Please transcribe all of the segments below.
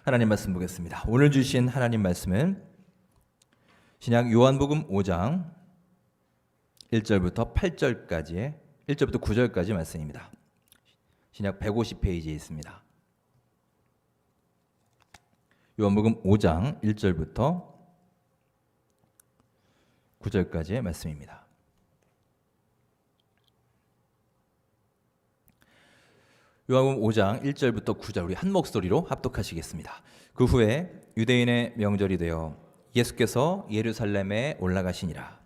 하나님 말씀 보겠습니다. 오늘 주신 하나님 말씀은 신약 요한복음 5장 1절부터 8절까지의 1절부터 9절까지 말씀입니다. 신약 150페이지에 있습니다. 요한복음 5장 1절부터 9절까지의 말씀입니다. 요한복음 5장 1절부터 9절 우리 한 목소리로 합독하시겠습니다. 그 후에 유대인의 명절이 되어 예수께서 예루살렘에 올라가시니라.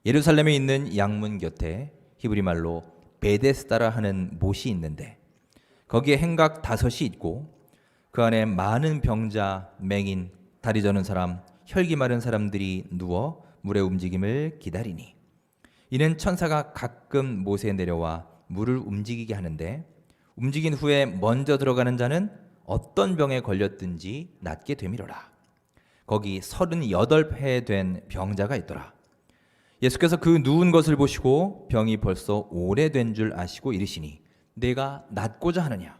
예루살렘에 있는 양문 곁에 히브리 말로 베데스다라 하는 못이 있는데 거기에 행각 5이 있고 그 안에 많은 병자, 맹인, 다리 저는 사람, 혈기 마른 사람들이 누워 물의 움직임을 기다리니 이는 천사가 가끔 못에 내려와 물을 움직이게 하는데 움직인 후에 먼저 들어가는 자는 어떤 병에 걸렸든지 낫게 되미러라. 거기 38회 된 병자가 있더라. 예수께서 그 누운 것을 보시고 병이 벌써 오래된 줄 아시고 이르시니 내가 낫고자 하느냐.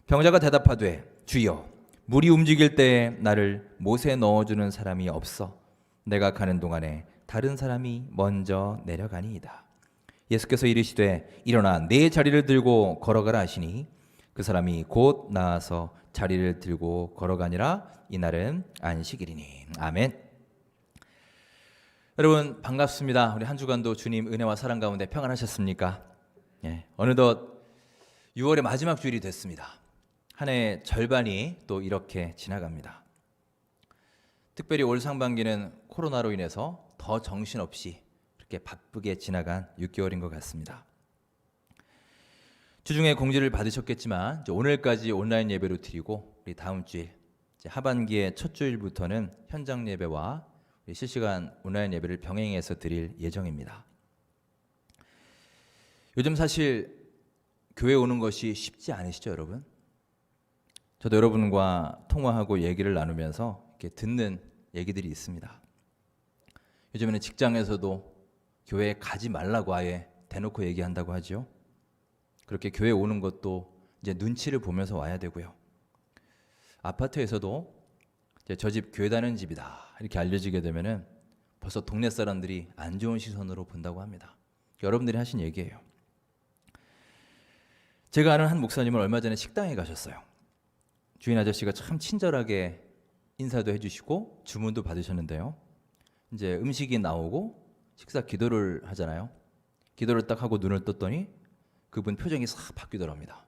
병자가 대답하되 주여 물이 움직일 때에 나를 못에 넣어주는 사람이 없어 내가 가는 동안에 다른 사람이 먼저 내려가니이다. 예수께서 이르시되 일어나 네 자리를 들고 걸어가라 하시니 그 사람이 곧 나아서 자리를 들고 걸어가니라. 이날은 안식일이니. 아멘. 여러분 반갑습니다. 우리 한 주간도 주님 은혜와 사랑 가운데 평안하셨습니까? 어느덧 6월의 마지막 주일이 됐습니다. 한 해의 절반이 또 이렇게 지나갑니다. 특별히 올 상반기는 코로나로 인해서 더 정신없이 이렇게 바쁘게 지나간 6개월인 것 같습니다. 주중에 공지를 받으셨겠지만 오늘까지 온라인 예배로 드리고 우리 다음 주일 하반기의 첫 주일부터는 현장 예배와 실시간 온라인 예배를 병행해서 드릴 예정입니다. 요즘 사실 교회 오는 것이 쉽지 않으시죠, 여러분? 저도 여러분과 통화하고 얘기를 나누면서 이렇게 듣는 얘기들이 있습니다. 요즘에는 직장에서도 교회에 가지 말라고 아예 대놓고 얘기한다고 하죠. 그렇게 교회 오는 것도 이제 눈치를 보면서 와야 되고요. 아파트에서도 저 집 교회 다니는 집이다 이렇게 알려지게 되면은 벌써 동네 사람들이 안 좋은 시선으로 본다고 합니다. 여러분들이 하신 얘기예요. 제가 아는 한 목사님은 얼마 전에 식당에 가셨어요. 주인 아저씨가 참 친절하게 인사도 해주시고 주문도 받으셨는데요. 이제 음식이 나오고 식사 기도를 하잖아요. 기도를 딱 하고 눈을 떴더니 그분 표정이 싹 바뀌더랍니다.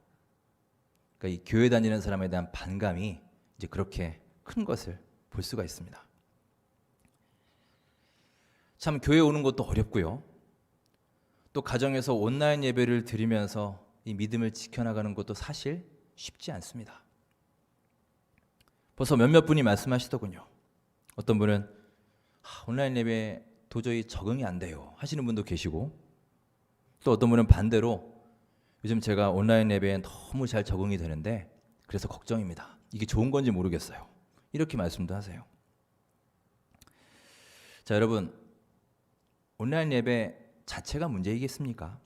그러니까 이 교회 다니는 사람에 대한 반감이 이제 그렇게 큰 것을 볼 수가 있습니다. 참 교회 오는 것도 어렵고요. 또 가정에서 온라인 예배를 드리면서 이 믿음을 지켜나가는 것도 사실 쉽지 않습니다. 벌써 몇몇 분이 말씀하시더군요. 어떤 분은 온라인 예배 도저히 적응이 안 돼요 하시는 분도 계시고 또 어떤 분은 반대로 요즘 제가 온라인 예배에 너무 잘 적응이 되는데 그래서 걱정입니다. 이게 좋은 건지 모르겠어요. 이렇게 말씀도 하세요. 자, 여러분 온라인 예배 자체가 문제이겠습니까?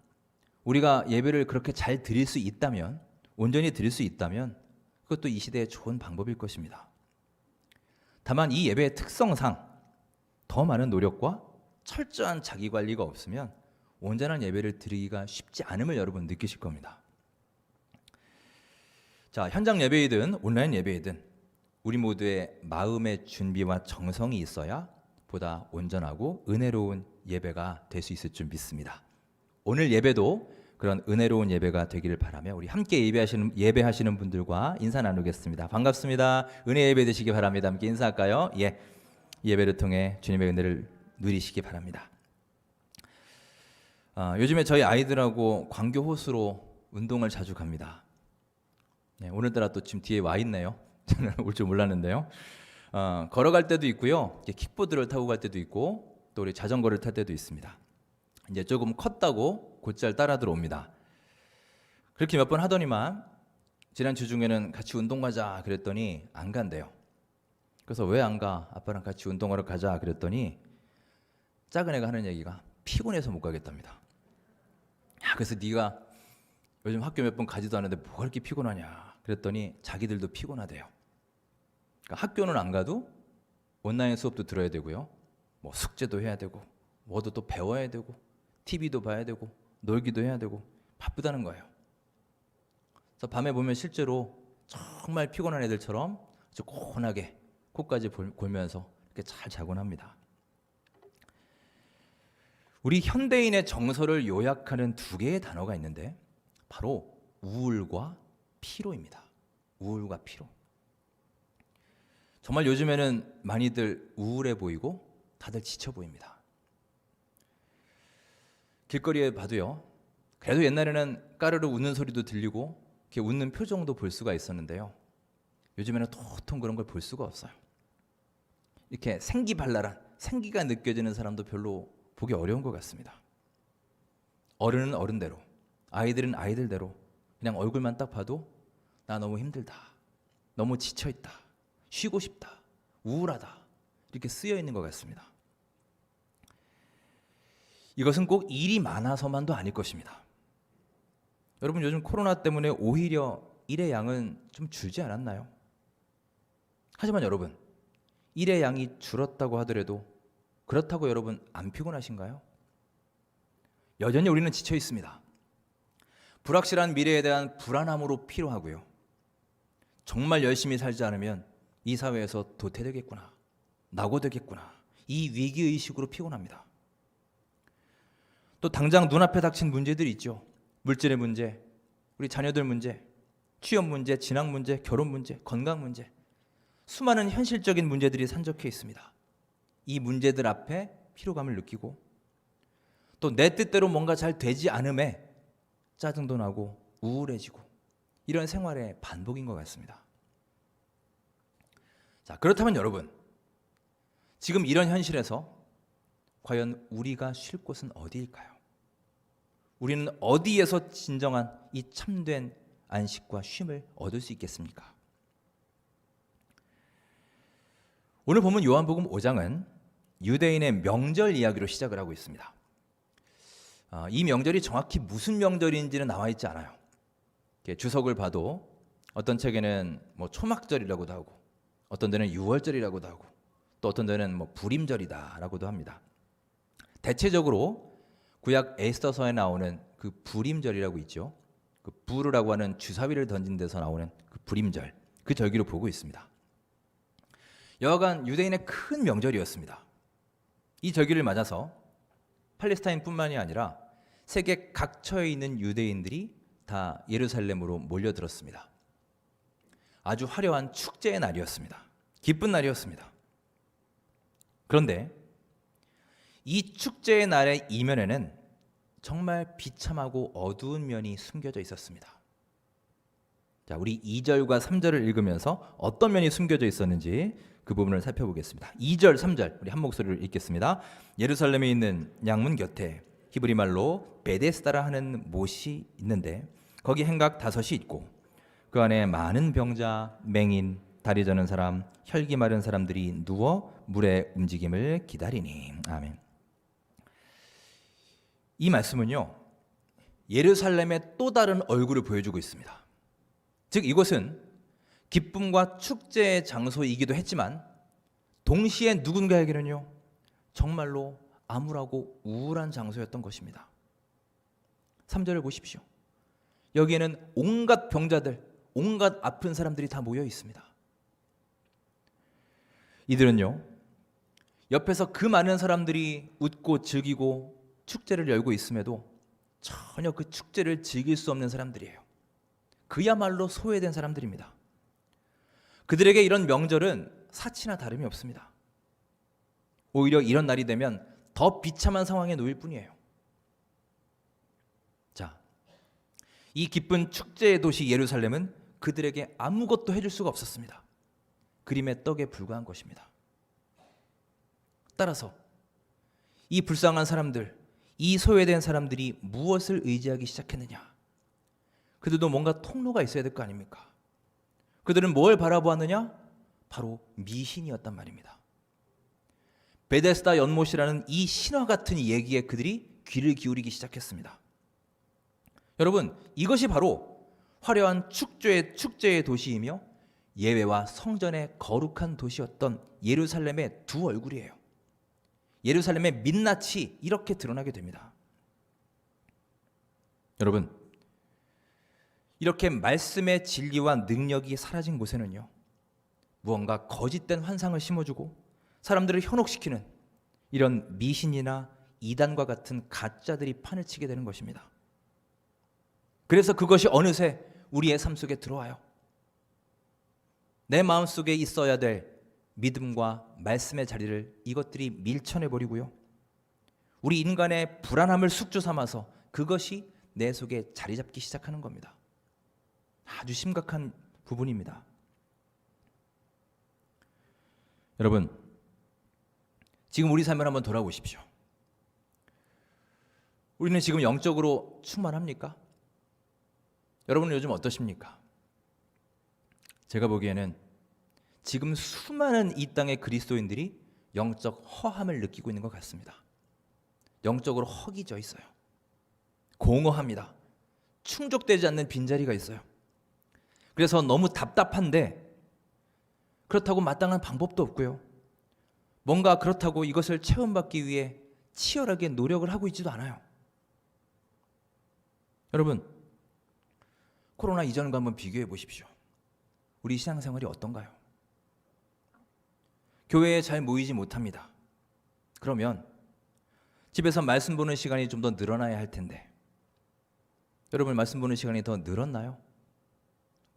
우리가 예배를 그렇게 잘 드릴 수 있다면 온전히 드릴 수 있다면 그것도 이 시대의 좋은 방법일 것입니다. 다만 이 예배의 특성상 더 많은 노력과 철저한 자기관리가 없으면 온전한 예배를 드리기가 쉽지 않음을 여러분 느끼실 겁니다. 자, 현장 예배이든 온라인 예배이든 우리 모두의 마음의 준비와 정성이 있어야 보다 온전하고 은혜로운 예배가 될 수 있을 줄 믿습니다. 오늘 예배도 그런 은혜로운 예배가 되기를 바라며 우리 함께 예배하시는 분들과 인사 나누겠습니다. 반갑습니다. 은혜 예배 되시기 바랍니다. 함께 인사할까요? 예배를 통해 주님의 은혜를 누리시기 바랍니다. 요즘에 저희 아이들하고 광교 호수로 운동을 자주 갑니다. 오늘따라 또 지금 뒤에 와 있네요. 저는 올 줄 몰랐는데요. 걸어갈 때도 있고요. 킥보드를 타고 갈 때도 있고 또 우리 자전거를 탈 때도 있습니다. 이제 조금 컸다고 곧잘 따라 들어옵니다. 그렇게 몇 번 하더니만 지난 주 중에는 같이 운동 가자 그랬더니 안 간대요. 그래서 왜 안 가? 아빠랑 같이 운동하러 가자 그랬더니 작은 애가 하는 얘기가 피곤해서 못 가겠답니다. 그래서 네가 요즘 학교 몇 번 가지도 않는데 뭐가 그렇게 피곤하냐 그랬더니 자기들도 피곤하대요. 그러니까 학교는 안 가도 온라인 수업도 들어야 되고요. 뭐 숙제도 해야 되고 뭐도 또 배워야 되고 TV도 봐야 되고 놀기도 해야 되고 바쁘다는 거예요. 그래서 밤에 보면 실제로 정말 피곤한 애들처럼 아주 고운하게 코까지 골면서 이렇게 잘 자곤 합니다. 우리 현대인의 정서를 요약하는 두 개의 단어가 있는데 바로 우울과 피로입니다. 우울과 피로. 정말 요즘에는 많이들 우울해 보이고 다들 지쳐 보입니다. 길거리에 봐도요. 그래도 옛날에는 까르르 웃는 소리도 들리고 이렇게 웃는 표정도 볼 수가 있었는데요. 요즘에는 도통 그런 걸 볼 수가 없어요. 이렇게 생기발랄한 생기가 느껴지는 사람도 별로 보기 어려운 것 같습니다. 어른은 어른대로, 아이들은 아이들대로 그냥 얼굴만 딱 봐도 나 너무 힘들다, 너무 지쳐있다, 쉬고 싶다, 우울하다 이렇게 쓰여 있는 것 같습니다. 이것은 꼭 일이 많아서만도 아닐 것입니다. 여러분 요즘 코로나 때문에 오히려 일의 양은 좀 줄지 않았나요? 하지만 여러분 일의 양이 줄었다고 하더라도 그렇다고 여러분 안 피곤하신가요? 여전히 우리는 지쳐 있습니다. 불확실한 미래에 대한 불안함으로 피로하고요. 정말 열심히 살지 않으면 이 사회에서 도태되겠구나, 낙오되겠구나, 이 위기의식으로 피곤합니다. 또 당장 눈앞에 닥친 문제들이 있죠. 물질의 문제, 우리 자녀들 문제, 취업 문제, 진학 문제, 결혼 문제, 건강 문제, 수많은 현실적인 문제들이 산적해 있습니다. 이 문제들 앞에 피로감을 느끼고 또 내 뜻대로 뭔가 잘 되지 않음에 짜증도 나고 우울해지고 이런 생활의 반복인 것 같습니다. 자, 그렇다면 여러분 지금 이런 현실에서 과연 우리가 쉴 곳은 어디일까요? 우리는 어디에서 진정한 이 참된 안식과 쉼을 얻을 수 있겠습니까? 오늘 보면 요한복음 5장은 유대인의 명절 이야기로 시작을 하고 있습니다. 이 명절이 정확히 무슨 명절인지는 나와 있지 않아요. 주석을 봐도 어떤 책에는 뭐 초막절이라고도 하고 어떤 데는 유월절이라고도 하고 또 어떤 데는 뭐 불임절이다라고도 합니다. 대체적으로 구약 에스더서에 나오는 그 불임절이라고 있죠. 그 부르라고 하는 주사위를 던진 데서 나오는 그 불임절, 그 절기로 보고 있습니다. 여하간 유대인의 큰 명절이었습니다. 이 절기를 맞아서 팔레스타인뿐만이 아니라 세계 각처에 있는 유대인들이 다 예루살렘으로 몰려들었습니다. 아주 화려한 축제의 날이었습니다. 기쁜 날이었습니다. 그런데 이 축제의 날의 이면에는 정말 비참하고 어두운 면이 숨겨져 있었습니다. 자, 우리 2절과 3절을 읽으면서 어떤 면이 숨겨져 있었는지 그 부분을 살펴보겠습니다. 2절, 3절 우리 한 목소리로 읽겠습니다. 예루살렘에 있는 양문 곁에 히브리 말로 베데스다라 하는 못이 있는데 거기 행각 5이 있고 그 안에 많은 병자, 맹인, 다리 저는 사람, 혈기 마른 사람들이 누워 물의 움직임을 기다리니. 아멘. 이 말씀은요, 예루살렘의 또 다른 얼굴을 보여주고 있습니다. 즉 이곳은 기쁨과 축제의 장소이기도 했지만 동시에 누군가에게는요 정말로 암울하고 우울한 장소였던 것입니다. 3절을 보십시오. 여기에는 온갖 병자들, 온갖 아픈 사람들이 다 모여 있습니다. 이들은요 옆에서 그 많은 사람들이 웃고 즐기고 축제를 열고 있음에도 전혀 그 축제를 즐길 수 없는 사람들이에요. 그야말로 소외된 사람들입니다. 그들에게 이런 명절은 사치나 다름이 없습니다. 오히려 이런 날이 되면 더 비참한 상황에 놓일 뿐이에요. 자, 이 기쁜 축제의 도시 예루살렘은 그들에게 아무것도 해줄 수가 없었습니다. 그림의 떡에 불과한 것입니다. 따라서 이 불쌍한 사람들, 이 소외된 사람들이 무엇을 의지하기 시작했느냐? 그들도 뭔가 통로가 있어야 될 거 아닙니까? 그들은 뭘 바라보았느냐? 바로 미신이었단 말입니다. 베데스다 연못이라는 이 신화 같은 얘기에 그들이 귀를 기울이기 시작했습니다. 여러분, 이것이 바로 화려한 축제의 도시이며 예외와 성전의 거룩한 도시였던 예루살렘의 두 얼굴이에요. 예루살렘의 민낯이 이렇게 드러나게 됩니다. 여러분, 이렇게 말씀의 진리와 능력이 사라진 곳에는요, 무언가 거짓된 환상을 심어주고 사람들을 현혹시키는 이런 미신이나 이단과 같은 가짜들이 판을 치게 되는 것입니다. 그래서 그것이 어느새 우리의 삶 속에 들어와요. 내 마음속에 있어야 될 믿음과 말씀의 자리를 이것들이 밀쳐내버리고요, 우리 인간의 불안함을 숙주 삼아서 그것이 내 속에 자리 잡기 시작하는 겁니다. 아주 심각한 부분입니다. 여러분, 지금 우리 삶을 한번 돌아보십시오. 우리는 지금 영적으로 충만합니까? 여러분은 요즘 어떠십니까? 제가 보기에는 지금 수많은 이 땅의 그리스도인들이 영적 허함을 느끼고 있는 것 같습니다. 영적으로 허기져 있어요. 공허합니다. 충족되지 않는 빈자리가 있어요. 그래서 너무 답답한데 그렇다고 마땅한 방법도 없고요, 뭔가 그렇다고 이것을 체험받기 위해 치열하게 노력을 하고 있지도 않아요. 여러분, 코로나 이전과 한번 비교해 보십시오. 우리 신앙생활이 어떤가요? 교회에 잘 모이지 못합니다. 그러면 집에서 말씀 보는 시간이 좀 더 늘어나야 할 텐데, 여러분 말씀 보는 시간이 더 늘었나요?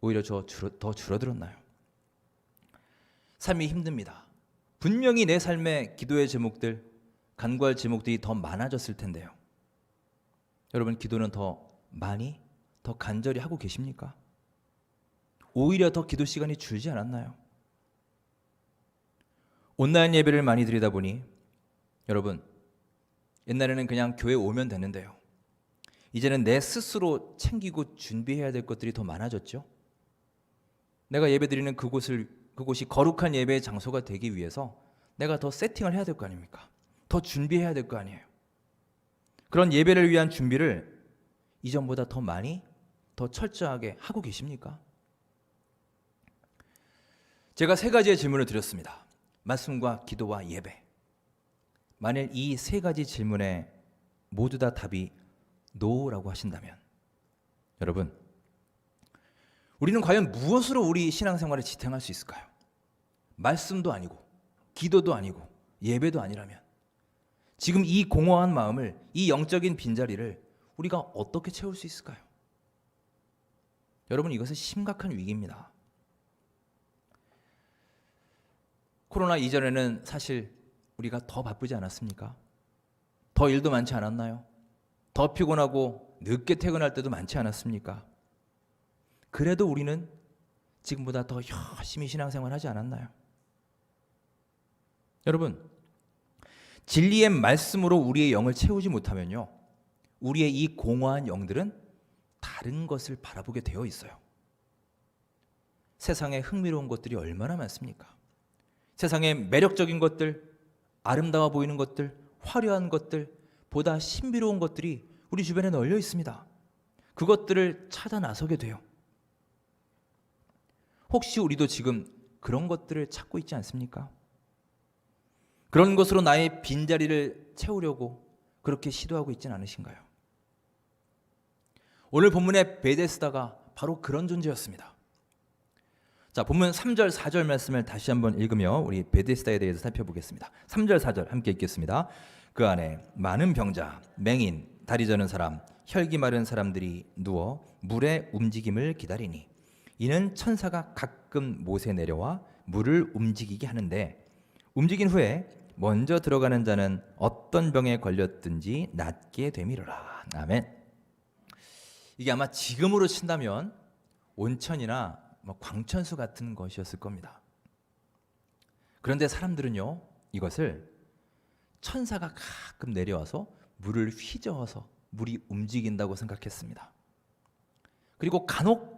오히려 더 줄어들었나요? 삶이 힘듭니다. 분명히 내 삶의 기도의 제목들, 간구할 제목들이 더 많아졌을 텐데요, 여러분 기도는 더 많이, 더 간절히 하고 계십니까? 오히려 더 기도 시간이 줄지 않았나요? 온라인 예배를 많이 드리다 보니 여러분, 옛날에는 그냥 교회 오면 되는데요, 이제는 내 스스로 챙기고 준비해야 될 것들이 더 많아졌죠. 내가 예배 드리는 그곳이 거룩한 예배의 장소가 되기 위해서 내가 더 세팅을 해야 될 거 아닙니까? 더 준비해야 될 거 아니에요. 그런 예배를 위한 준비를 이전보다 더 많이, 더 철저하게 하고 계십니까? 제가 세 가지의 질문을 드렸습니다. 말씀과 기도와 예배. 만일 이 세 가지 질문에 모두 다 답이 노라고 하신다면, 여러분, 우리는 과연 무엇으로 우리 신앙생활을 지탱할 수 있을까요? 말씀도 아니고 기도도 아니고 예배도 아니라면 지금 이 공허한 마음을, 이 영적인 빈자리를 우리가 어떻게 채울 수 있을까요? 여러분, 이것은 심각한 위기입니다. 코로나 이전에는 사실 우리가 더 바쁘지 않았습니까? 더 일도 많지 않았나요? 더 피곤하고 늦게 퇴근할 때도 많지 않았습니까? 그래도 우리는 지금보다 더 열심히 신앙생활 하지 않았나요? 여러분, 진리의 말씀으로 우리의 영을 채우지 못하면요, 우리의 이 공허한 영들은 다른 것을 바라보게 되어 있어요. 세상에 흥미로운 것들이 얼마나 많습니까? 세상에 매력적인 것들, 아름다워 보이는 것들, 화려한 것들, 보다 신비로운 것들이 우리 주변에 널려 있습니다. 그것들을 찾아 나서게 돼요. 혹시 우리도 지금 그런 것들을 찾고 있지 않습니까? 그런 것으로 나의 빈자리를 채우려고 그렇게 시도하고 있지는 않으신가요? 오늘 본문의 베데스다가 바로 그런 존재였습니다. 자, 본문 3절 4절 말씀을 다시 한번 읽으며 우리 베데스다에 대해서 살펴보겠습니다. 3절 4절 함께 읽겠습니다. 그 안에 많은 병자, 맹인, 다리 저는 사람, 혈기 마른 사람들이 누워 물의 움직임을 기다리니 이는 천사가 가끔 못에 내려와 물을 움직이게 하는데 움직인 후에 먼저 들어가는 자는 어떤 병에 걸렸든지 낫게 되미르라. 아멘. 이게 아마 지금으로 친다면 온천이나 광천수 같은 것이었을 겁니다. 그런데 사람들은요, 이것을 천사가 가끔 내려와서 물을 휘저어서 물이 움직인다고 생각했습니다. 그리고 간혹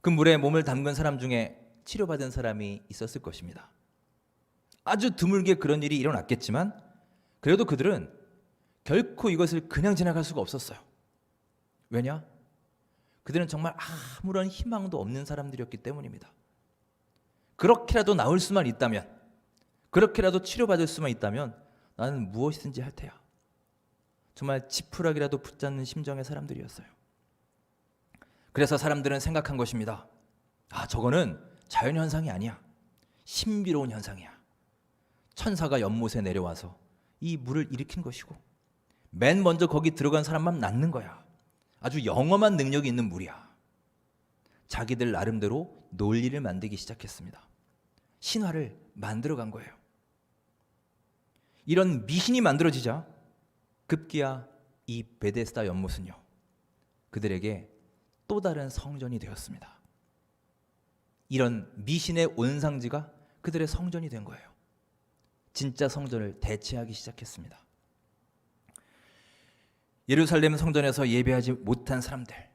그 물에 몸을 담근 사람 중에 치료받은 사람이 있었을 것입니다. 아주 드물게 그런 일이 일어났겠지만 그래도 그들은 결코 이것을 그냥 지나갈 수가 없었어요. 왜냐? 그들은 정말 아무런 희망도 없는 사람들이었기 때문입니다. 그렇게라도 나을 수만 있다면, 그렇게라도 치료받을 수만 있다면 나는 무엇이든지 할 테야. 정말 지푸라기라도 붙잡는 심정의 사람들이었어요. 그래서 사람들은 생각한 것입니다. 저거는 자연현상이 아니야. 신비로운 현상이야. 천사가 연못에 내려와서 이 물을 일으킨 것이고 맨 먼저 거기 들어간 사람만 낫는 거야. 아주 영험한 능력이 있는 물이야. 자기들 나름대로 논리를 만들기 시작했습니다. 신화를 만들어간 거예요. 이런 미신이 만들어지자 급기야 이 베데스다 연못은요, 그들에게 또 다른 성전이 되었습니다. 이런 미신의 온상지가 그들의 성전이 된 거예요. 진짜 성전을 대체하기 시작했습니다. 예루살렘 성전에서 예배하지 못한 사람들,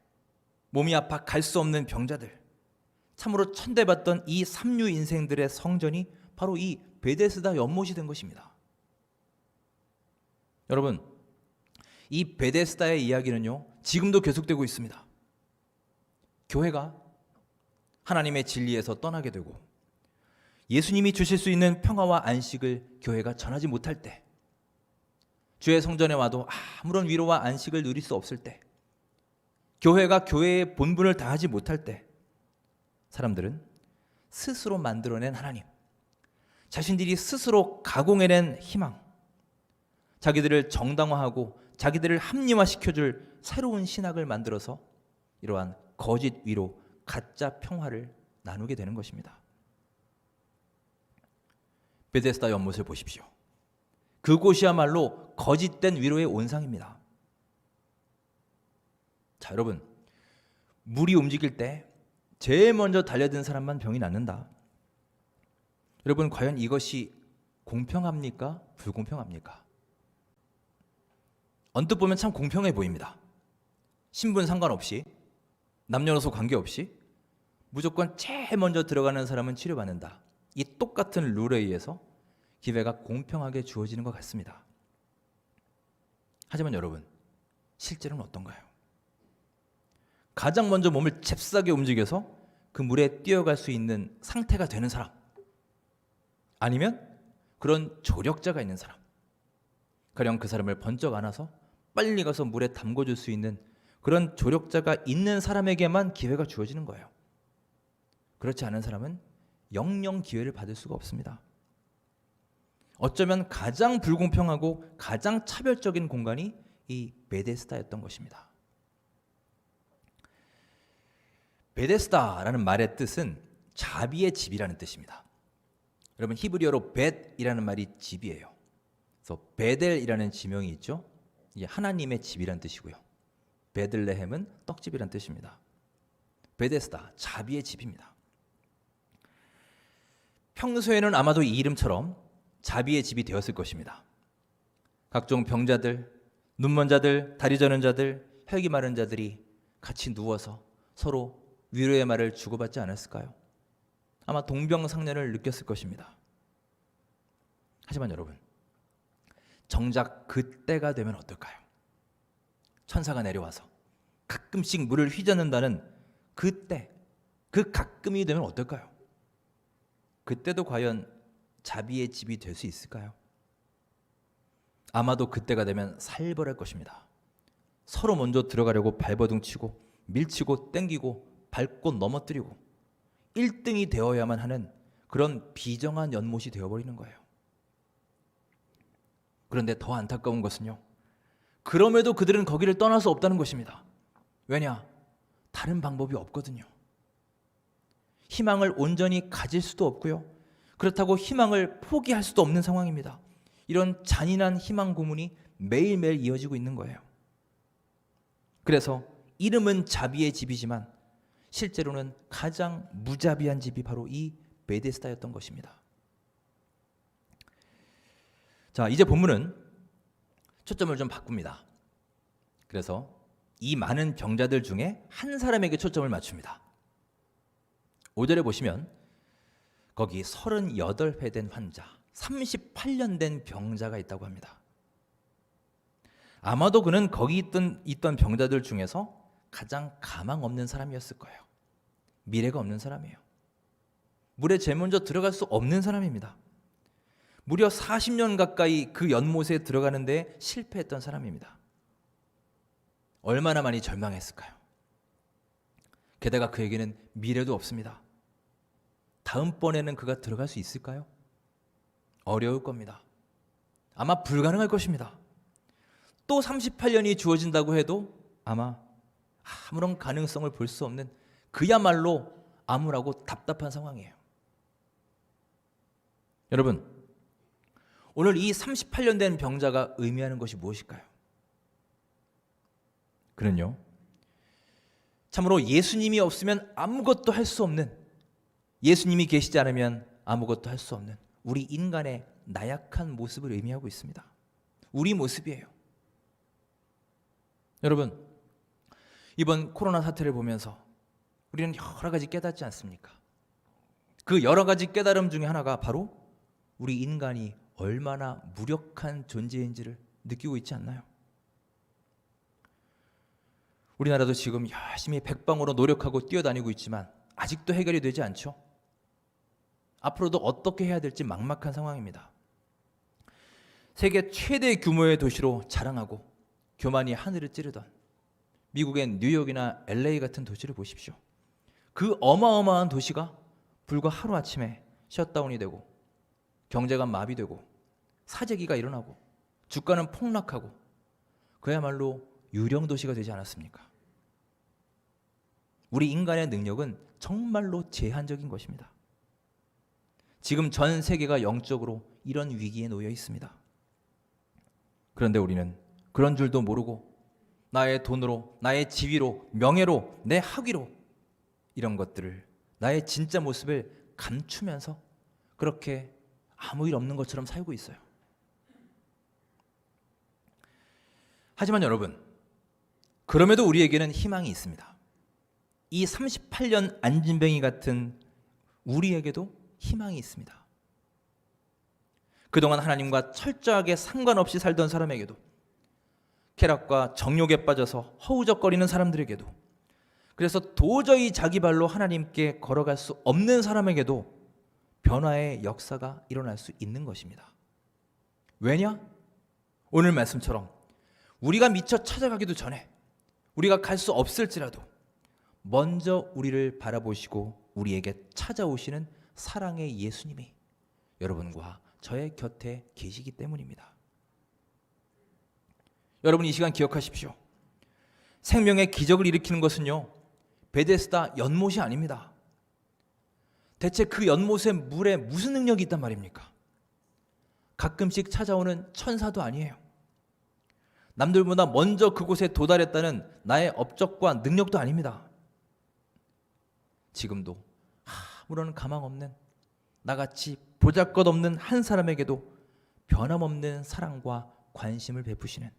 몸이 아파 갈 수 없는 병자들, 참으로 천대받던 이 삼류 인생들의 성전이 바로 이 베데스다 연못이 된 것입니다. 여러분, 이 베데스다의 이야기는요, 지금도 계속되고 있습니다. 교회가 하나님의 진리에서 떠나게 되고 예수님이 주실 수 있는 평화와 안식을 교회가 전하지 못할 때, 주의 성전에 와도 아무런 위로와 안식을 누릴 수 없을 때, 교회가 교회의 본분을 다하지 못할 때, 사람들은 스스로 만들어낸 하나님, 자신들이 스스로 가공해낸 희망, 자기들을 정당화하고 자기들을 합리화시켜줄 새로운 신학을 만들어서 이러한 거짓 위로, 가짜 평화를 나누게 되는 것입니다. 베데스다 연못을 보십시오. 그곳이야말로 거짓된 위로의 온상입니다. 자, 여러분, 물이 움직일 때 제일 먼저 달려든 사람만 병이 낫는다. 여러분, 과연 이것이 공평합니까? 불공평합니까? 언뜻 보면 참 공평해 보입니다. 신분 상관없이, 남녀노소 관계없이 무조건 제일 먼저 들어가는 사람은 치료받는다. 이 똑같은 룰에 의해서 기회가 공평하게 주어지는 것 같습니다. 하지만 여러분, 실제로는 어떤가요? 가장 먼저 몸을 잽싸게 움직여서 그 물에 뛰어갈 수 있는 상태가 되는 사람, 아니면 그런 조력자가 있는 사람, 가령 그 사람을 번쩍 안아서 빨리 가서 물에 담궈줄 수 있는 그런 조력자가 있는 사람에게만 기회가 주어지는 거예요. 그렇지 않은 사람은 영영 기회를 받을 수가 없습니다. 어쩌면 가장 불공평하고 가장 차별적인 공간이 이 베데스다였던 것입니다. 베데스다라는 말의 뜻은 자비의 집이라는 뜻입니다. 여러분, 히브리어로 벳이라는 말이 집이에요. 그래서 베델이라는 지명이 있죠. 이게 하나님의 집이라는 뜻이고요. 베들레헴은 떡집이라는 뜻입니다. 베데스다, 자비의 집입니다. 평소에는 아마도 이 이름처럼 자비의 집이 되었을 것입니다. 각종 병자들, 눈먼 자들, 다리 저는 자들, 혈기 마른 자들이 같이 누워서 서로 위로의 말을 주고받지 않았을까요? 아마 동병상련을 느꼈을 것입니다. 하지만 여러분, 정작 그때가 되면 어떨까요? 천사가 내려와서 가끔씩 물을 휘젓는다는 그때, 그 가끔이 되면 어떨까요? 그때도 과연 자비의 집이 될 수 있을까요? 아마도 그때가 되면 살벌할 것입니다. 서로 먼저 들어가려고 발버둥치고 밀치고 땡기고 밟고 넘어뜨리고 1등이 되어야만 하는 그런 비정한 연못이 되어버리는 거예요. 그런데 더 안타까운 것은요, 그럼에도 그들은 거기를 떠날 수 없다는 것입니다. 왜냐? 다른 방법이 없거든요. 희망을 온전히 가질 수도 없고요, 그렇다고 희망을 포기할 수도 없는 상황입니다. 이런 잔인한 희망 고문이 매일매일 이어지고 있는 거예요. 그래서 이름은 자비의 집이지만 실제로는 가장 무자비한 집이 바로 이 베데스다였던 것입니다. 자, 이제 본문은 초점을 좀 바꿉니다. 그래서 이 많은 병자들 중에 한 사람에게 초점을 맞춥니다. 5절에 보시면 거기 38회 된 환자, 38년 된 병자가 있다고 합니다. 아마도 그는 거기 있던 병자들 중에서 가장 가망 없는 사람이었을 거예요. 미래가 없는 사람이에요. 물에 제일 먼저 들어갈 수 없는 사람입니다. 무려 40년 가까이 그 연못에 들어가는데 실패했던 사람입니다. 얼마나 많이 절망했을까요? 게다가 그에게는 미래도 없습니다. 다음번에는 그가 들어갈 수 있을까요? 어려울 겁니다. 아마 불가능할 것입니다. 또 38년이 주어진다고 해도 아마 아무런 가능성을 볼 수 없는 그야말로 암울하고 답답한 상황이에요. 여러분, 오늘 이 38년 된 병자가 의미하는 것이 무엇일까요? 그는요, 참으로 예수님이 없으면 아무것도 할 수 없는, 예수님이 계시지 않으면 아무것도 할 수 없는 우리 인간의 나약한 모습을 의미하고 있습니다. 우리 모습이에요. 여러분, 이번 코로나 사태를 보면서 우리는 여러 가지 깨닫지 않습니까? 그 여러 가지 깨달음 중에 하나가 바로 우리 인간이 얼마나 무력한 존재인지를 느끼고 있지 않나요? 우리나라도 지금 열심히 백방으로 노력하고 뛰어다니고 있지만 아직도 해결이 되지 않죠? 앞으로도 어떻게 해야 될지 막막한 상황입니다. 세계 최대 규모의 도시로 자랑하고 교만이 하늘을 찌르던 미국의 뉴욕이나 LA 같은 도시를 보십시오. 그 어마어마한 도시가 불과 하루아침에 셧다운이 되고 경제가 마비되고 사재기가 일어나고 주가는 폭락하고 그야말로 유령 도시가 되지 않았습니까? 우리 인간의 능력은 정말로 제한적인 것입니다. 지금 전 세계가 영적으로 이런 위기에 놓여 있습니다. 그런데 우리는 그런 줄도 모르고 나의 돈으로, 나의 지위로, 명예로, 내 학위로 이런 것들을, 나의 진짜 모습을 감추면서 그렇게 아무 일 없는 것처럼 살고 있어요. 하지만 여러분, 그럼에도 우리에게는 희망이 있습니다. 이 38년 안진뱅이 같은 우리에게도 희망이 있습니다. 그동안 하나님과 철저하게 상관없이 살던 사람에게도, 쾌락과 정욕에 빠져서 허우적거리는 사람들에게도, 그래서 도저히 자기 발로 하나님께 걸어갈 수 없는 사람에게도 변화의 역사가 일어날 수 있는 것입니다. 왜냐? 오늘 말씀처럼 우리가 미처 찾아가기도 전에, 우리가 갈 수 없을지라도 먼저 우리를 바라보시고 우리에게 찾아오시는 사랑의 예수님이 여러분과 저의 곁에 계시기 때문입니다. 여러분, 이 시간 기억하십시오. 생명의 기적을 일으키는 것은요, 베데스다 연못이 아닙니다. 대체 그 연못의 물에 무슨 능력이 있단 말입니까? 가끔씩 찾아오는 천사도 아니에요. 남들보다 먼저 그곳에 도달했다는 나의 업적과 능력도 아닙니다. 지금도 아무런 가망 없는, 나같이 보잘것없는 한 사람에게도 변함없는 사랑과 관심을 베푸시는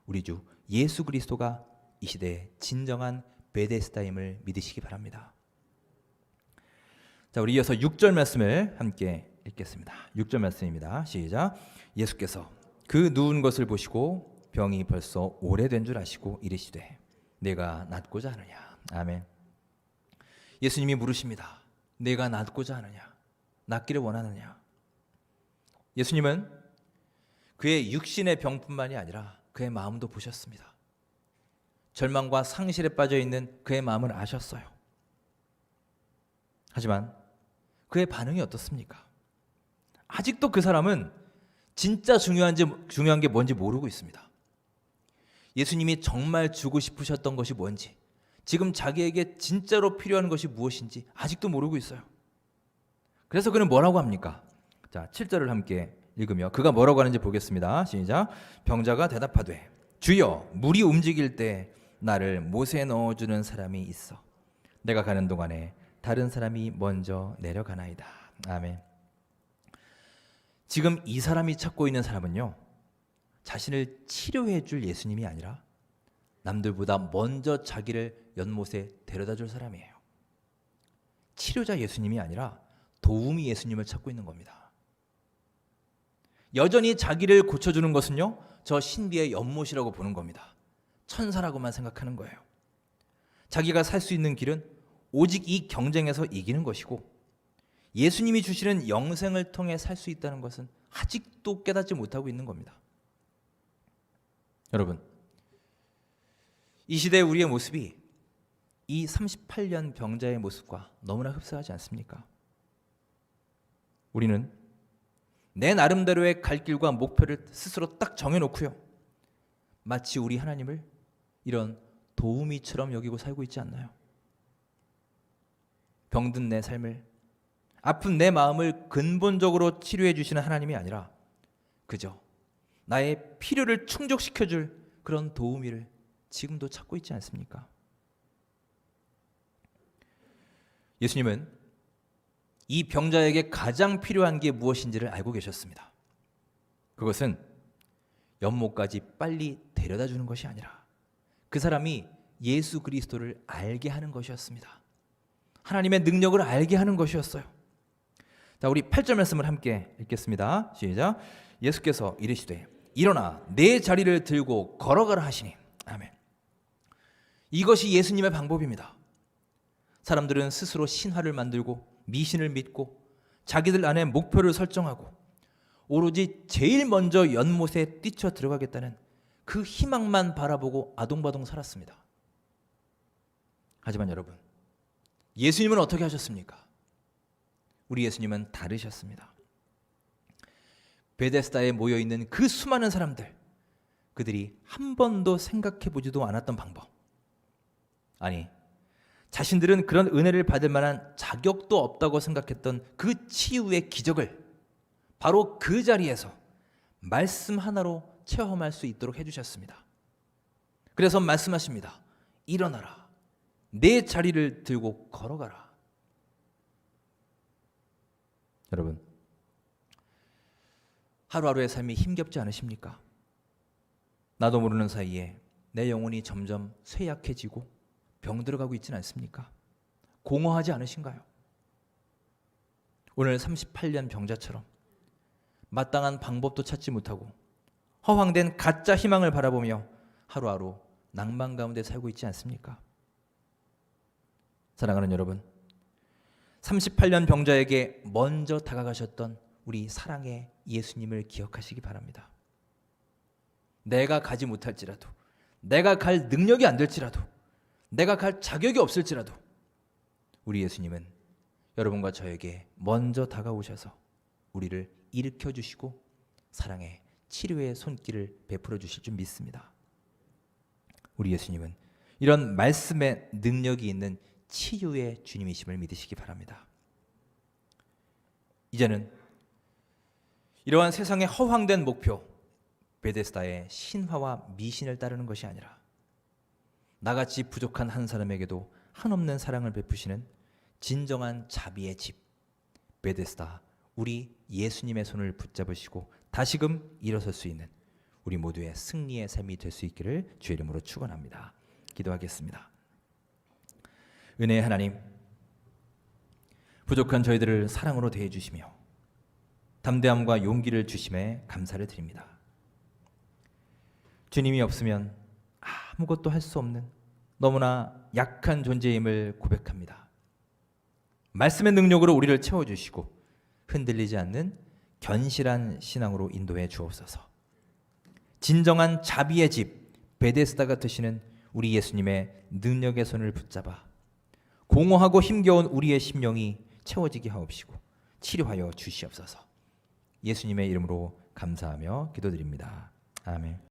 우리 주 예수 그리스도가 이 시대의 진정한 베데스다임을 믿으시기 바랍니다. 자, 우리 이어서 6절 말씀을 함께 읽겠습니다. 6절 말씀입니다. 시작. 예수께서 그 누운 것을 보시고 병이 벌써 오래된 줄 아시고 이르시되 내가 낫고자 하느냐. 아멘. 예수님이 물으십니다. 내가 낫고자 하느냐, 낫기를 원하느냐. 예수님은 그의 육신의 병뿐만이 아니라 그의 마음도 보셨습니다. 절망과 상실에 빠져 있는 그의 마음을 아셨어요. 하지만 그의 반응이 어떻습니까? 아직도 그 사람은 진짜 중요한 게 뭔지 모르고 있습니다. 예수님이 정말 주고 싶으셨던 것이 뭔지, 지금 자기에게 진짜로 필요한 것이 무엇인지 아직도 모르고 있어요. 그래서 그는 뭐라고 합니까? 자, 7절을 함께 읽으며 그가 뭐라고 하는지 보겠습니다. 시작. 병자가 대답하되 주여, 물이 움직일 때 나를 못에 넣어주는 사람이 있어 내가 가는 동안에 다른 사람이 먼저 내려가나이다. 아멘. 지금 이 사람이 찾고 있는 사람은요, 자신을 치료해 줄 예수님이 아니라 남들보다 먼저 자기를 연못에 데려다 줄 사람이에요. 치료자 예수님이 아니라 도우미 예수님을 찾고 있는 겁니다. 여전히 자기를 고쳐주는 것은요, 저 신비의 연못이라고 보는 겁니다. 천사라고만 생각하는 거예요. 자기가 살 수 있는 길은 오직 이 경쟁에서 이기는 것이고, 예수님이 주시는 영생을 통해 살 수 있다는 것은 아직도 깨닫지 못하고 있는 겁니다. 여러분, 이 시대의 우리의 모습이 이 38년 병자의 모습과 너무나 흡사하지 않습니까? 우리는 내 나름대로의 갈 길과 목표를 스스로 딱 정해놓고요, 마치 우리 하나님을 이런 도우미처럼 여기고 살고 있지 않나요? 병든 내 삶을, 아픈 내 마음을 근본적으로 치료해 주시는 하나님이 아니라 그저 나의 필요를 충족시켜줄 그런 도우미를 지금도 찾고 있지 않습니까? 예수님은 이 병자에게 가장 필요한 게 무엇인지를 알고 계셨습니다. 그것은 연못까지 빨리 데려다 주는 것이 아니라 그 사람이 예수 그리스도를 알게 하는 것이었습니다. 하나님의 능력을 알게 하는 것이었어요. 자, 우리 8절 말씀을 함께 읽겠습니다. 시작. 예수께서 이르시되 일어나 내 자리를 들고 걸어가라 하시니. 아멘. 이것이 예수님의 방법입니다. 사람들은 스스로 신화를 만들고 미신을 믿고 자기들 안에 목표를 설정하고 오로지 제일 먼저 연못에 뛰쳐 들어가겠다는 그 희망만 바라보고 아동바동 살았습니다. 하지만 여러분, 예수님은 어떻게 하셨습니까? 우리 예수님은 다르셨습니다. 베데스다에 모여있는 그 수많은 사람들, 그들이 한 번도 생각해 보지도 않았던 방법, 아니 자신들은 그런 은혜를 받을 만한 자격도 없다고 생각했던 그 치유의 기적을 바로 그 자리에서 말씀 하나로 체험할 수 있도록 해주셨습니다. 그래서 말씀하십니다. 일어나라, 내 자리를 들고 걸어가라. 여러분, 하루하루의 삶이 힘겹지 않으십니까? 나도 모르는 사이에 내 영혼이 점점 쇠약해지고 병들어가고 있지는 않습니까? 공허하지 않으신가요? 오늘 38년 병자처럼 마땅한 방법도 찾지 못하고 허황된 가짜 희망을 바라보며 하루하루 낭만 가운데 살고 있지 않습니까? 사랑하는 여러분, 38년 병자에게 먼저 다가가셨던 우리 사랑의 예수님을 기억하시기 바랍니다. 내가 가지 못할지라도, 내가 갈 능력이 안 될지라도, 내가 갈 자격이 없을지라도 우리 예수님은 여러분과 저에게 먼저 다가오셔서 우리를 일으켜 주시고 사랑의 치료의 손길을 베풀어 주실 줄 믿습니다. 우리 예수님은 이런 말씀의 능력이 있는 치유의 주님이심을 믿으시기 바랍니다. 이제는 이러한 세상의 허황된 목표, 베데스다의 신화와 미신을 따르는 것이 아니라 나같이 부족한 한 사람에게도 한없는 사랑을 베푸시는 진정한 자비의 집, 베데스다, 우리 예수님의 손을 붙잡으시고 다시금 일어설 수 있는 우리 모두의 승리의 삶이 될 수 있기를 주의 이름으로 축원합니다. 기도하겠습니다. 은혜의 하나님, 부족한 저희들을 사랑으로 대해 주시며 담대함과 용기를 주심에 감사를 드립니다. 주님이 없으면 아무것도 할 수 없는 너무나 약한 존재임을 고백합니다. 말씀의 능력으로 우리를 채워주시고 흔들리지 않는 견실한 신앙으로 인도해 주옵소서. 진정한 자비의 집 베데스다 같으시는 우리 예수님의 능력의 손을 붙잡아 공허하고 힘겨운 우리의 심령이 채워지게 하옵시고 치료하여 주시옵소서. 예수님의 이름으로 감사하며 기도드립니다. 아멘.